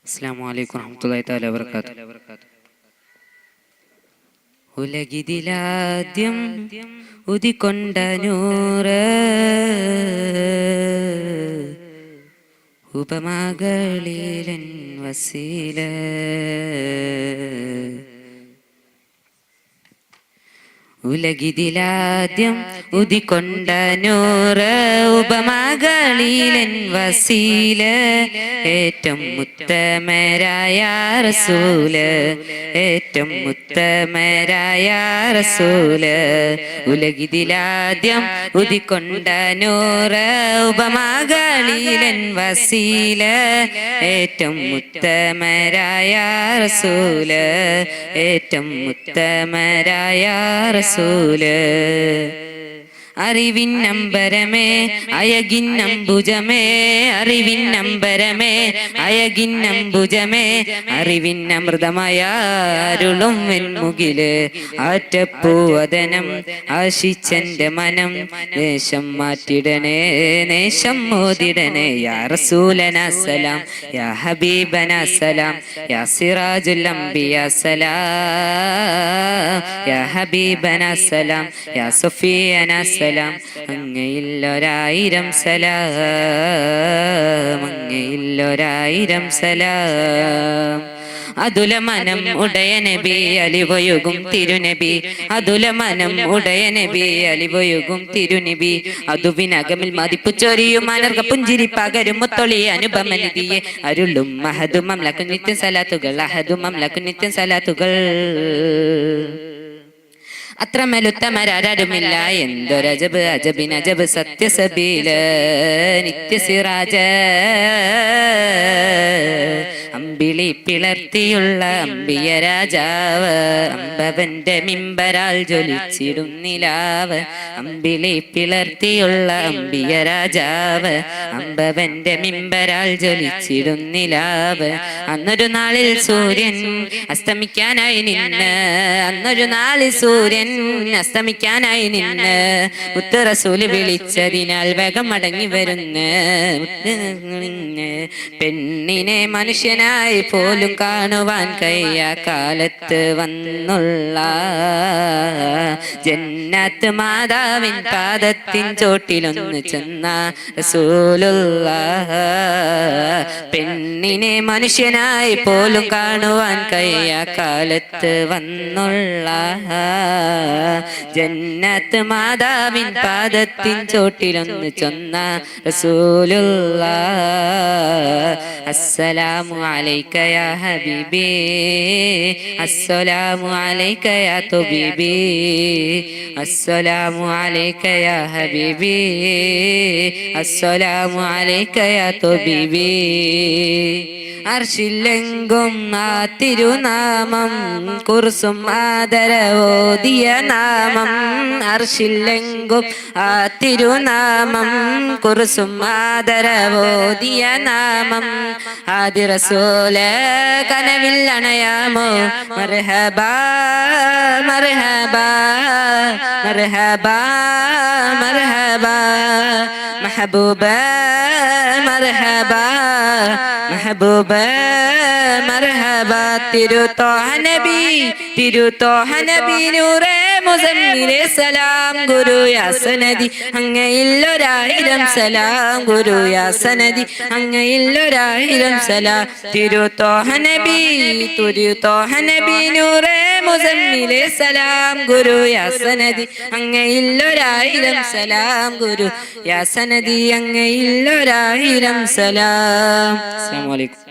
അസ്സലാമു അലൈക്കും വറഹ്മത്തുള്ളാഹി തആല വബറകാതുഹു. ഉലകിതിലാദ്യം ഉദിക്കൊണ്ട നൂറ് ഉപമകളിലൻ വസീല. ഉലകിതിലാദ്യം ഉദിക്കൊണ്ട നൂറ് ഉപമകളിലൻ വസീല. ഏറ്റവും ഉത്തമരായ റസൂല്, ഏറ്റവും ഉത്തമരായ റസൂല്. ഉലകിതിലാദ്യം ഉദിക്കൊണ്ട നൂറ് ഉപമകളിലൻ വസീല. ഏറ്റവും ഉത്തമരായ റസൂല്, ഏറ്റവും ഉത്തമരായ റസൂല്. അറിവിന്നമ്പരമേ അയകിന്നംബുജമേ, അറിവിന്നമ്പരമേ അയകിന്നംബുജമേ. അറിവിന്നമൃതമായ അരുളും വെൺമുകില്, ആറ്റപ്പൂവദനം ആശിച്ചെന്റെ മനം. ദേശം മാറ്റിടണേ നേശം മോദിടണേ. യാ റസൂലന സലാം, യാ ഹബീബന സലാം, യാ സിറാജുൽ അംബിയ സലാം, യാ ഹബീബന സലാം, യാ സഫിയന സലാം. അങ്ങയില്ലൊരായിരം സലാം, അങ്ങയില്ലൊരായിരം സലാം. അതുലമനം ഉടയ നബി അലിവയൊകും തിരുനബി, അതുലമനം ഉടയ നബി അലിവയൊകും തിരുനബി. അതുവിനകമിൽ മതിപ്പു ചൊരിയും അനർഘ പുഞ്ചിരി പകരും മുത്തൊളി അനുപമനിധിയെ അരുളും മഹദു മംലക്കു നിത്യം സലാത്തുകൾ, അഹദു മംലക്കു നിത്യം സലാത്തുകൾ. അത്രമേലുത്തമരാരുമില്ല എന്തൊരജബ് അജബിനജബ് സത്യസബീല് നിത്യസിറാജ. അമ്പിളി പിളർത്തിയുള്ള അമ്പിയ രാജാവ്, അമ്പവന്റെ മിമ്പരാൽ ജ്വലിച്ചിടും നിലാവ്. അമ്പിളി പിളർത്തിയുള്ള അമ്പിയ രാജാവ്, അമ്പവന്റെ മിമ്പരാൽ ജ്വലിച്ചിടും നിലാവ്. അന്നൊരു നാളിൽ സൂര്യൻ അസ്തമിക്കാനായി നിന്ന്, അന്നൊരു നാളിൽ സൂര്യൻ അസ്തമിക്കാനായി നിന്ന്. മുത്ത് റസൂല് വിളിച്ചതിനാൽ വേഗം മടങ്ങി വരുന്ന പെണ്ണിനെ മനുഷ്യനായി പോലും കാണുവാൻ കഴിയ കാലത്ത് വന്നുള്ള ജന്നത്ത് മാതാവിൻ പാദത്തിൻ ചോട്ടിലൊന്ന് ചെന്ന റസൂലുള്ളാഹ്. പെണ്ണിനെ മനുഷ്യനായി പോലും കാണുവാൻ കഴിയ കാലത്ത് വന്നുള്ള ജന്നത്ത് മാതാവിൻ പാദത്തിൻ ചോട്ടിലൊന്ന് ചൊന്ന റസൂലുള്ളാഹ്. അസ്സലാമു അലൈക യാ ഹബീബി, അസ്സലാമു അലൈക യാ തബീബി, അസ്സലാമു അലൈക യാ ഹബീബി, അസ്സലാമു അലൈക യാ തബീബി. അർശിലെങ്കും ആ തിരുനാമം കുർസും ആദരവോദിയ നാമം. അർശിലെങ്കും ആ തിരുനാമം കുർസും ആദരവോദിയ നാമം. ആദി റസൂല് കനവിൽ അണയാമോ മർഹബാ മർഹബാ മർഹബാ മർഹബാ മെഹബൂബ മർഹബാ മെഹബൂബ മർഹബ. തിരുത്തോഹ നബി, തിരുത്തോഹ നബി നൂറേ മുസമ്മിലെ സലാം. ഗുരു യാ സനദി അങ്ങയില്ലൊരായിരം സലാം, ഗുരു യാ സനദി അങ്ങയില്ലൊരായിരം സലാം. തിരുത്തോഹ നബി, തിരുത്തോഹ നബി നൂറേ മുസമ്മിലെ സലാം. ഗുരു യാ സനദി അങ്ങയില്ലൊരായിരം സലാം, ഗുരു യാ സനദി അങ്ങയില്ലൊരായിരം സലാം. അസ്സലാമു അലൈക്കും.